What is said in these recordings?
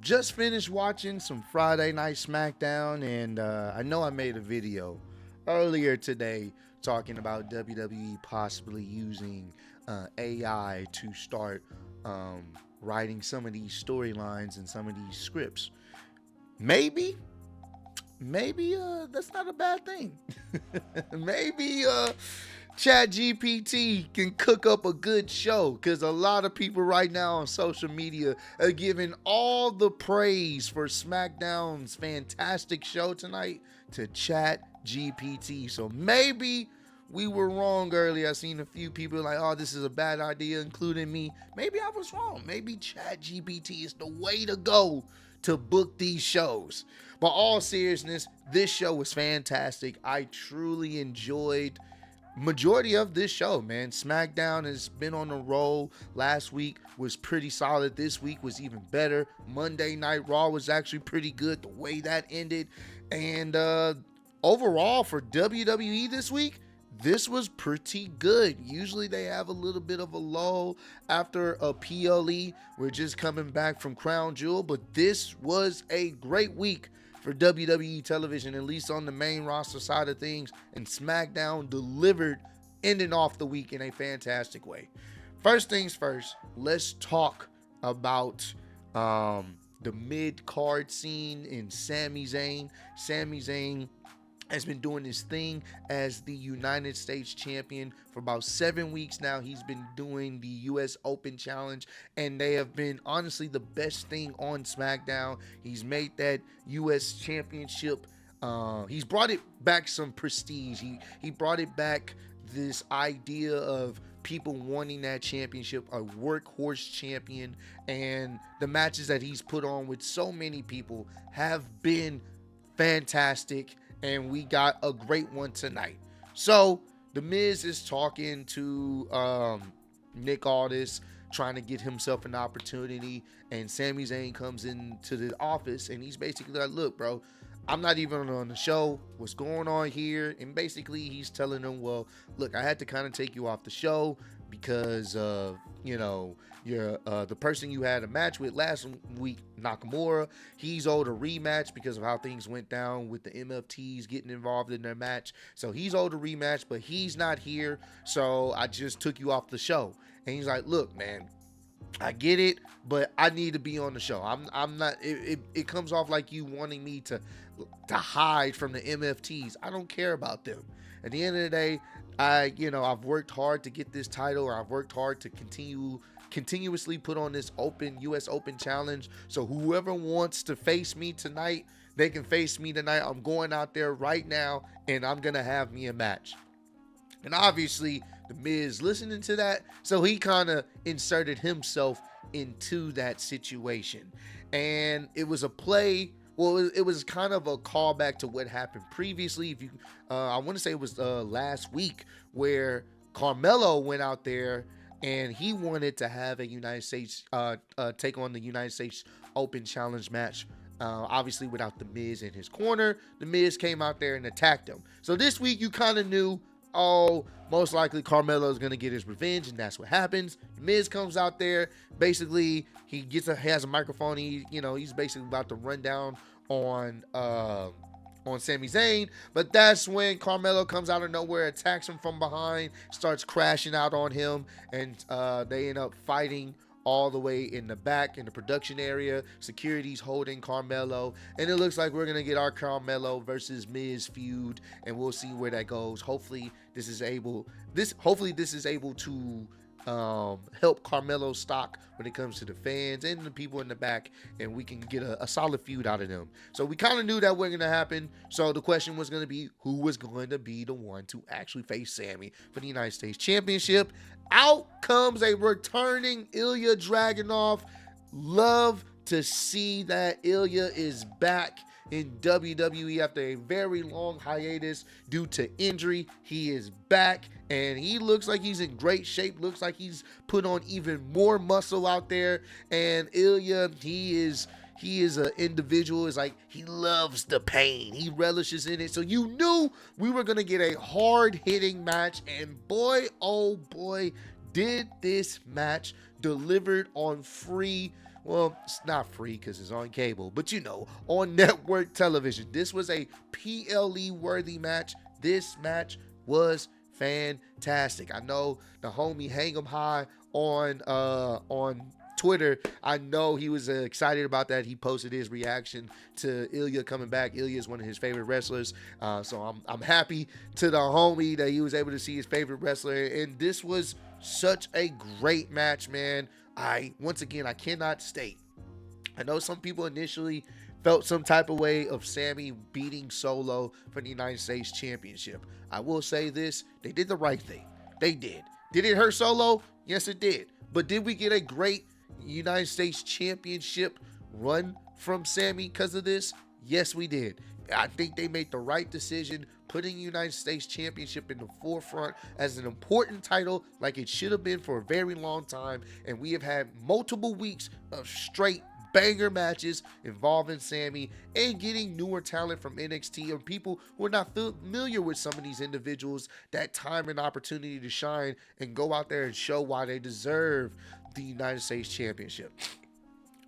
Just finished watching some Friday Night Smackdown, and I know I made a video earlier today talking about WWE possibly using AI to start writing some of these storylines and some of these scripts. Maybe, maybe that's not a bad thing. Maybe Chat GPT can cook up a good show, because a lot of people right now on social media are giving all the praise for SmackDown's fantastic show tonight to Chat GPT. So maybe we were wrong earlier. I seen a few people like, oh, this is a bad idea, including me. Maybe I was wrong. Maybe Chat GPT is the way to go to book these shows. But all seriousness, this show was fantastic. I truly enjoyed majority of this show, man. SmackDown has been on a roll. Last week was pretty solid. This week was even better. Monday Night Raw was actually pretty good, the way that ended. And overall for WWE this week, this was pretty good. Usually they have a little bit of a lull after a PLE. We're just coming back from Crown Jewel, but this was a great week for WWE television, at least on the main roster side of things, and SmackDown delivered, ending off the week in a fantastic way. First things first, let's talk about the mid-card scene in Sami Zayn. Sami Zayn has been doing his thing as the United States champion for about 7 weeks now. He's been doing the US Open Challenge, and they have been honestly the best thing on SmackDown. He's made that US championship. He's brought it back some prestige. He brought it back this idea of people wanting that championship, a workhorse champion, and the matches that he's put on with so many people have been fantastic. And we got a great one tonight. So The Miz is talking to Nick Aldis, trying to get himself an opportunity. And Sami Zayn comes into the office and he's basically like, look, bro, I'm not even on the show. What's going on here? And basically he's telling him, well, look, I had to kind of take you off the show because you're the person you had a match with last week, Nakamura. He's owed a rematch because of how things went down with the MFTs getting involved in their match. So he's owed a rematch, but he's not here. So I just took you off the show. And he's like, look, man, I get it, but I need to be on the show. I'm not. It comes off like you wanting me to hide from the MFTs. I don't care about them. At the end of the day, I've worked hard to get this title, or I've worked hard to continuously put on this US Open Challenge. So whoever wants to face me tonight, they can face me tonight. I'm going out there right now, and I'm gonna have me a match. And obviously, The Miz listening to that, so he kind of inserted himself into that situation. And it was a play. Well, it was kind of a callback to what happened previously. If you, I want to say it was last week, where Carmelo went out there and he wanted to have a United States take on the United States Open Challenge match. Obviously, without The Miz in his corner, The Miz came out there and attacked him. So this week, you kind of knew, oh, most likely Carmelo is going to get his revenge, and that's what happens. The Miz comes out there. Basically, he has a microphone. He's basically about to run down on Sami Zayn, but that's when Carmelo comes out of nowhere, attacks him from behind, starts crashing out on him, and they end up fighting all the way in the back in the production area. Security's holding Carmelo, and it looks like we're gonna get our Carmelo versus Miz feud, and we'll see where that goes. Hopefully this is able to help Carmelo's stock when it comes to the fans and the people in the back, and we can get a solid feud out of them. So we kind of knew that wasn't going to happen. So the question was going to be, who was going to be the one to actually face Sami for the United States Championship? Out comes a returning Ilya Dragunov. Love to see that Ilya is back in WWE after a very long hiatus due to injury. He is back, and he looks like he's in great shape. Looks like he's put on even more muscle out there. And Ilya, he is an individual. It's like he loves the pain. He relishes in it. So you knew we were going to get a hard-hitting match, and boy, oh boy, did this match delivered on Well, it's not free because it's on cable, but on network television. This was a PLE worthy match. This match was fantastic. I know the homie Hang 'em High on Twitter. I know he was excited about that. He posted his reaction to Ilya coming back. Ilya is one of his favorite wrestlers, so I'm happy to the homie that he was able to see his favorite wrestler. And this was such a great match, man. Once again, I cannot state. I know some people initially felt some type of way of Sammy beating Solo for the United States Championship. I will say this, they did the right thing. They did. Did it hurt Solo? Yes, it did. But did we get a great United States Championship run from Sammy because of this? Yes, we did. I think they made the right decision, putting United States Championship in the forefront as an important title like it should have been for a very long time. And we have had multiple weeks of straight banger matches involving Sammy and getting newer talent from NXT or people who are not familiar with some of these individuals that time and opportunity to shine and go out there and show why they deserve the United States Championship.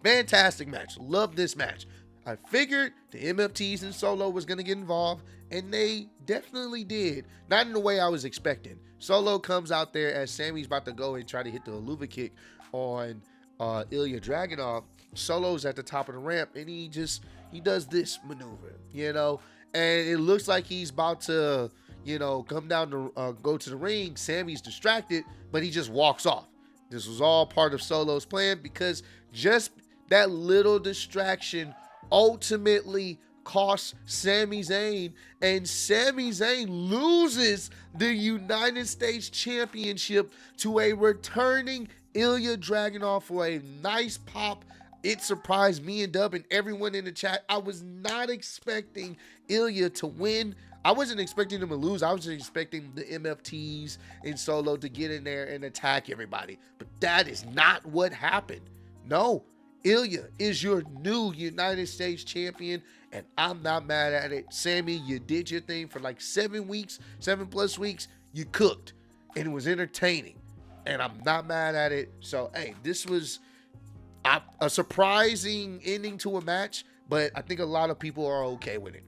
Fantastic match. Love this match. I figured the MFTs and Solo was going to get involved, and they definitely did. Not in the way I was expecting. Solo comes out there as Sammy's about to go and try to hit the Aluva kick on Ilya Dragunov. Solo's at the top of the ramp, and he does this maneuver, and it looks like he's about to, come down to go to the ring. Sammy's distracted, but he just walks off. This was all part of Solo's plan because just that little distraction ultimately costs Sami Zayn, and Sami Zayn loses the United States Championship to a returning Ilya Dragunov for a nice pop. It surprised me and Dub and everyone in the chat. I was not expecting Ilya to win. I wasn't expecting him to lose. I was just expecting the MFTs and Solo to get in there and attack everybody. But that is not what happened. No, Ilya is your new United States champion, and I'm not mad at it. Sammy, you did your thing for like 7 plus weeks. You cooked, and it was entertaining, and I'm not mad at it. So, hey, this was a surprising ending to a match, but I think a lot of people are okay with it.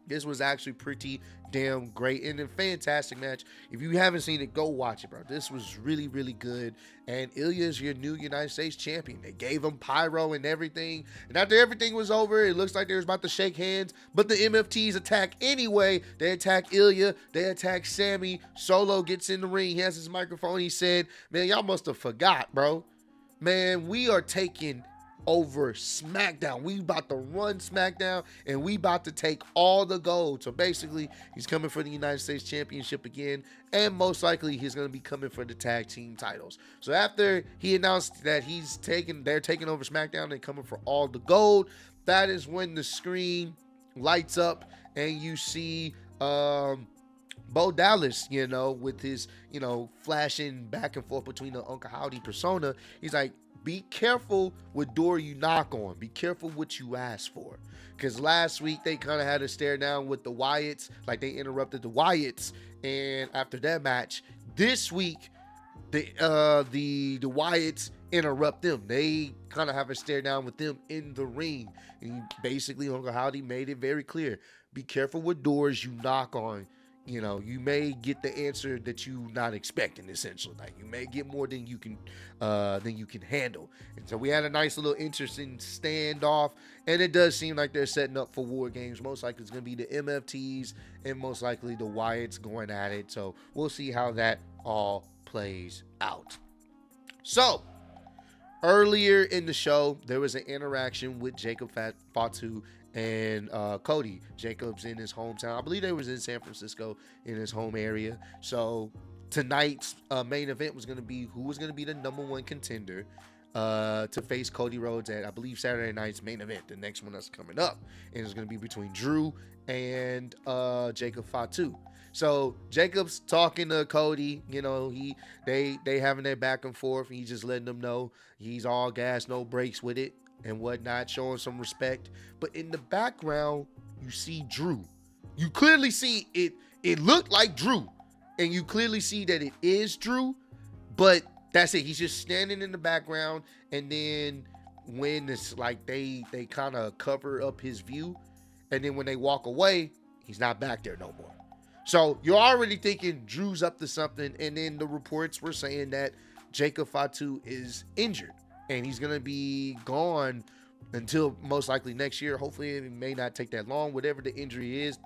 This was actually pretty damn great and a fantastic match. If you haven't seen it, go watch it, bro. This was really, really good. And Ilya is your new United States champion. They gave him pyro and everything. And after everything was over, it looks like they was about to shake hands. But the MFTs attack anyway. They attack Ilya. They attack Sammy. Solo gets in the ring. He has his microphone. He said, man, y'all must have forgot, bro. Man, we are taking over Smackdown. We about to run Smackdown, and we about to take all the gold. So basically, he's coming for the United States Championship again, and most likely he's going to be coming for the tag team titles. So after he announced that they're taking over Smackdown and coming for all the gold, that is when the screen lights up and you see Bo Dallas, with his, flashing back and forth between the Uncle Howdy persona. He's like, be careful what door you knock on. Be careful what you ask for. Because last week they kind of had a stare down with the Wyatts. Like they interrupted the Wyatts. And after that match, this week, the Wyatts interrupt them. They kind of have a stare down with them in the ring. And basically, Uncle Howdy made it very clear. Be careful what doors you knock on. You may get the answer that you not expecting, essentially. Like you may get more than you can handle. And so we had a nice little interesting standoff, and it does seem like they're setting up for War Games. Most likely it's going to be the MFTs and most likely the Wyatts going at it. So we'll see how that all plays out. So earlier in the show, there was an interaction with Jacob Fatu and Cody. Jacob's in his hometown. I believe they was in San Francisco in his home area. So tonight's main event was going to be who was going to be the number one contender to face Cody Rhodes at, I believe, Saturday night's main event, the next one that's coming up. And it's going to be between Drew and Jacob Fatu. So Jacob's talking to Cody, they having their back and forth. He's just letting them know he's all gas, no brakes with it and whatnot, showing some respect. But in the background, you see Drew. You clearly see it. It looked like Drew, and you clearly see that it is Drew. But that's it. He's just standing in the background, and then when it's like they kind of cover up his view, and then when they walk away, he's not back there no more. So you're already thinking Drew's up to something, and then the reports were saying that Jacob Fatu is injured, and he's gonna be gone until most likely next year. Hopefully it may not take that long. Whatever the injury is,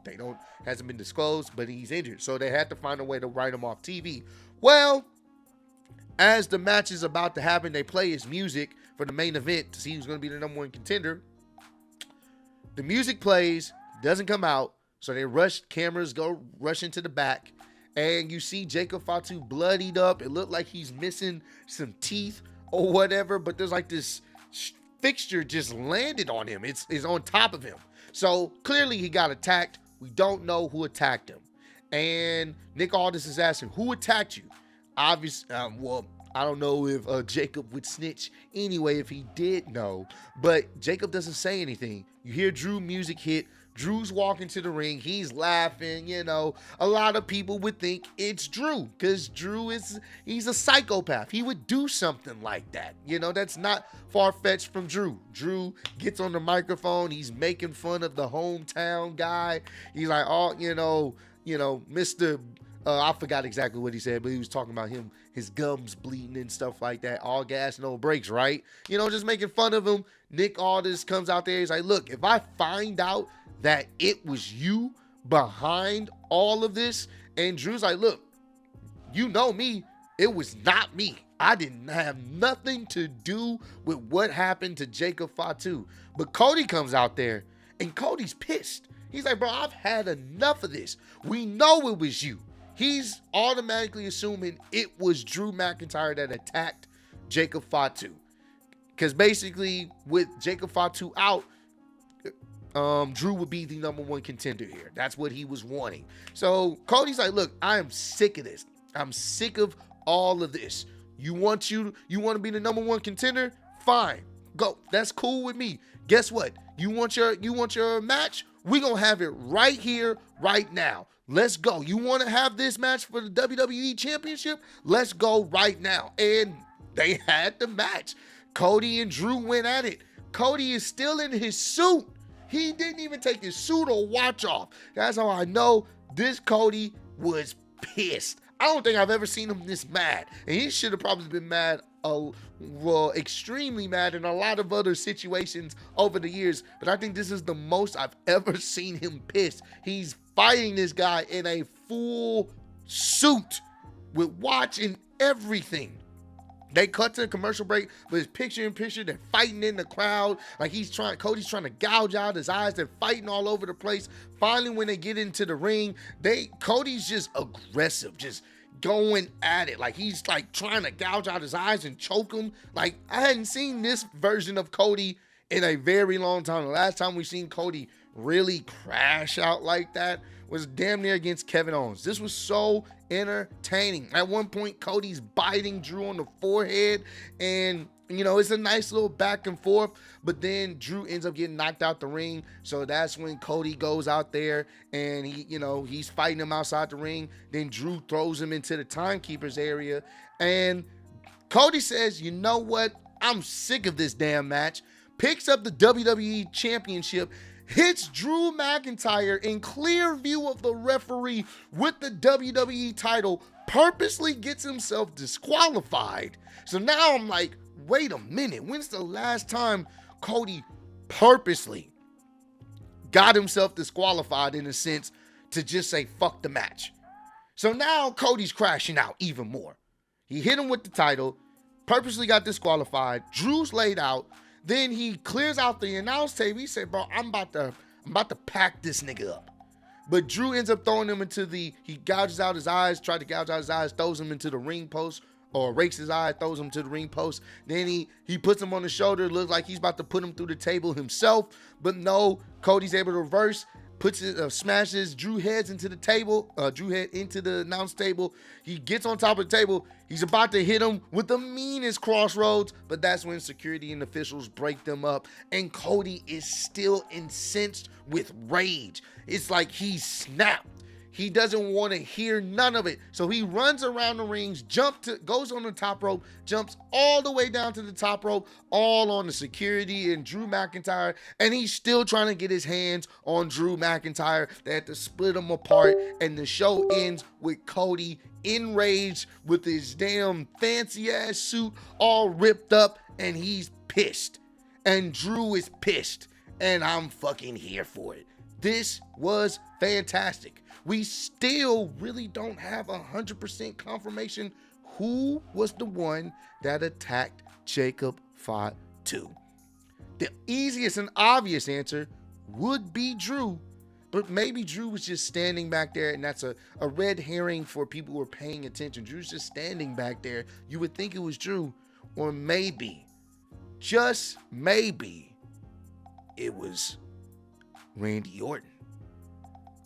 hasn't been disclosed, but he's injured. So they had to find a way to write him off TV. Well, as the match is about to happen, they play his music for the main event to see who's going to be the number one contender. The music plays, doesn't come out, so they cameras go rush into the back, and you see Jacob Fatu bloodied up. It looked like he's missing some teeth or whatever, but there's like this fixture just landed on him. It's on top of him. So clearly he got attacked. We don't know who attacked him. And Nick Aldis is asking, who attacked you? Obviously, well, I don't know if Jacob would snitch anyway if he did know, but Jacob doesn't say anything. You hear Drew music hit. Drew's walking to the ring. He's laughing. You know, a lot of people would think it's Drew because he's a psychopath. He would do something like that. You know, that's not far-fetched from Drew. Drew gets on the microphone. He's making fun of the hometown guy. He's like, oh, you know, Mr. I forgot exactly what he said, but he was talking about his gums bleeding and stuff like that. All gas, no brakes, right? You know, just making fun of him. Nick Aldis comes out there. He's like, look, if I find out that it was you behind all of this, and Drew's like, look, you know me, it was not me. I didn't have nothing to do with what happened to Jacob Fatu. But Cody comes out there, and Cody's pissed. He's like, bro, I've had enough of this. We know it was you. He's automatically assuming it was Drew McIntyre that attacked Jacob Fatu. Because basically, with Jacob Fatu out, Drew would be the number one contender here. That's what he was wanting. So Cody's like, look, I am sick of this. I'm sick of all of this. You want to be the number one contender? Fine. Go. That's cool with me. Guess what? You want your match? We're going to have it right here, right now. Let's go. You want to have this match for the WWE Championship? Let's go right now. And they had the match. Cody and Drew went at it. Cody is still in his suit. He didn't even take his suit or watch off. That's how I know this Cody was pissed. I don't think I've ever seen him this mad. And he should have probably been mad, extremely mad in a lot of other situations over the years. But I think this is the most I've ever seen him pissed. He's fighting this guy in a full suit with watch and everything. They cut to a commercial break, but it's picture in picture. They're fighting in the crowd. Like Cody's trying to gouge out his eyes. They're fighting all over the place. Finally, when they get into the ring, Cody's just aggressive, just going at it. Like he's like trying to gouge out his eyes and choke him. Like I hadn't seen this version of Cody in a very long time. The last time we seen Cody really crash out like that was damn near against Kevin Owens. This was so entertaining. At one point, Cody's biting Drew on the forehead, and it's a nice little back and forth, but then Drew ends up getting knocked out the ring. So that's when Cody goes out there and he's fighting him outside the ring. Then Drew throws him into the timekeeper's area, and Cody says, you know what? I'm sick of this damn match. Picks up the WWE Championship, hits Drew McIntyre in clear view of the referee with the WWE title, purposely gets himself disqualified. So now I'm like, wait a minute, when's the last time Cody purposely got himself disqualified in a sense to just say, fuck the match? So now Cody's crashing out even more. He hit him with the title, purposely got disqualified, Drew's laid out. Then he clears out the announce table. He said, bro, I'm about to pack this nigga up. But Drew ends up throwing him he gouges out his eyes, tried to gouge out his eyes, throws him into the ring post, or rakes his eye, throws him to the ring post. Then he puts him on the shoulder, looks like he's about to put him through the table himself. But no, Cody's able to reverse, smashes Drew head into the announce table. He gets on top of the table. He's about to hit him with the meanest crossroads, but that's when security and officials break them up, and Cody is still incensed with rage. It's like he snapped. He doesn't want to hear none of it. So he runs around the rings, goes on the top rope, jumps all the way down to the top rope, all on the security and Drew McIntyre. And he's still trying to get his hands on Drew McIntyre. They had to split them apart. And the show ends with Cody enraged with his damn fancy ass suit all ripped up. And he's pissed. And Drew is pissed. And I'm fucking here for it. This was fantastic. We still really don't have 100% confirmation who was the one that attacked Jacob Fatu. The easiest and obvious answer would be Drew, but maybe Drew was just standing back there, and that's a red herring for people who are paying attention. Drew's just standing back there. You would think it was Drew, or maybe, just maybe, it was Randy Orton.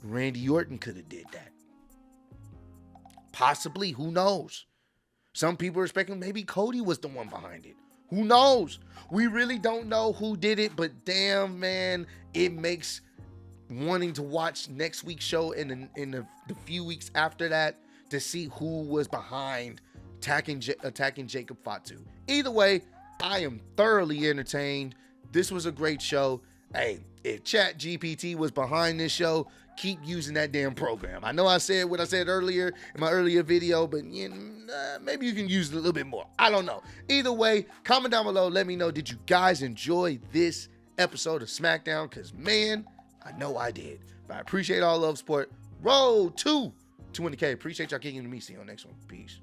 Randy Orton could have did that. Possibly, who knows? Some people are speculating maybe Cody was the one behind it. Who knows? We really don't know who did it, but damn, man, it makes wanting to watch next week's show and in the few weeks after that to see who was behind attacking Jacob Fatu. Either way, I am thoroughly entertained. This was a great show. Hey, if ChatGPT was behind this show, keep using that damn program. I know I said what I said earlier in my earlier video, but maybe you can use it a little bit more. I don't know. Either way, comment down below. Let me know, did you guys enjoy this episode of Smackdown? Because, man, I know I did. But I appreciate all love, support. Roll to 200K. Appreciate y'all kicking to me. See you on the next one. Peace.